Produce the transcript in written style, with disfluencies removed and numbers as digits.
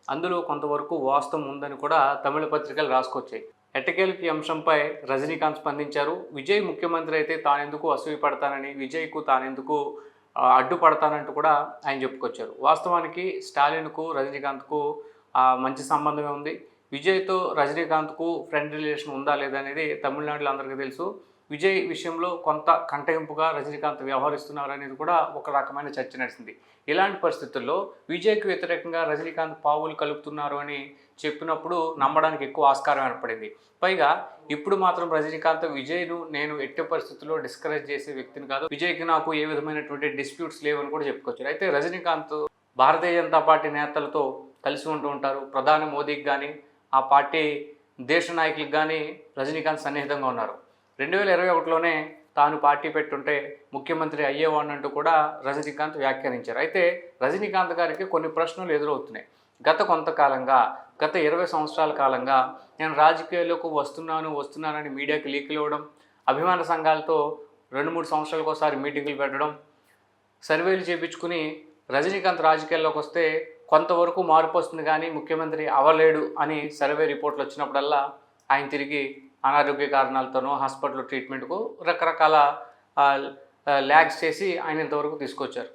అందులో కొంతవరకు వాస్తవం ఉందని కూడా తమిళ పత్రికలు రాసుకొచ్చాయి. ఎట్టకేలకు ఈ అంశంపై రజనీకాంత్ స్పందించారు. విజయ్ ముఖ్యమంత్రి అయితే తానెందుకు అసూయ పడతానని, విజయ్‌కు తానెందుకు అడ్డుపడతానంటూ కూడా ఆయన చెప్పుకొచ్చారు. వాస్తవానికి స్టాలిన్‌కు, రజనీకాంత్‌కు మంచి సంబంధమే ఉంది. విజయ్‌తో రజనీకాంత్‌కు ఫ్రెండ్ రిలేషన్ ఉందా లేదా అనేది తమిళనాడులో అందరికీ తెలుసు. విజయ్ విషయంలో కొంత కంటగింపుగా రజనీకాంత్ వ్యవహరిస్తున్నారనేది కూడా ఒక రకమైన చర్చ నడిచింది. ఇలాంటి పరిస్థితుల్లో విజయ్‌కి వ్యతిరేకంగా రజనీకాంత్ పావులు కలుపుతున్నారు అని చెప్పినప్పుడు నమ్మడానికి ఎక్కువ ఆస్కారం ఏర్పడింది. పైగా ఇప్పుడు మాత్రం రజనీకాంత్ విజయ్‌ను నేను ఎట్టి పరిస్థితుల్లో డిస్కరేజ్ చేసే వ్యక్తిని కాదు. విజయ్‌కి నాకు ఏ విధమైనటువంటి డిస్ప్యూట్స్ లేవని కూడా చెప్పుకొచ్చారు. అయితే రజనీకాంత్ భారతీయ జనతా పార్టీ నేతలతో కలిసి ఉంటూ ఉంటారు. ప్రధాని మోదీకి గానీ, ఆ పార్టీ దేశ నాయకులకు గానీ రజనీకాంత్ సన్నిహితంగా ఉన్నారు. 2021లోనే తాను పార్టీ పెట్టుంటే ముఖ్యమంత్రి అయ్యేవాడినంటూ కూడా రజనీకాంత్ వ్యాఖ్యానించారు. అయితే రజనీకాంత్ గారికి కొన్ని ప్రశ్నలు ఎదురవుతున్నాయి. గత 20 సంవత్సరాల కాలంగా నేను రాజకీయాల్లోకి వస్తున్నానని మీడియాకి లీకులు ఇవ్వడం, అభిమాన సంఘాలతో 2, 3 సంవత్సరాలకోసారి మీటింగులు పెట్టడం, సర్వేలు చేపించుకుని రజనీకాంత్ రాజకీయాల్లోకి వస్తే కొంతవరకు మార్పు వస్తుంది కానీ ముఖ్యమంత్రి అవ్వలేడు అని సర్వే రిపోర్ట్లు వచ్చినప్పుడల్లా ఆయన తిరిగి అనారోగ్య కారణాలతోనో హాస్పిటల్ ట్రీట్మెంట్‌కు రకరకాల ల్యాగ్స్ చేసి ఆయన ఇంతవరకు తీసుకొచ్చారు.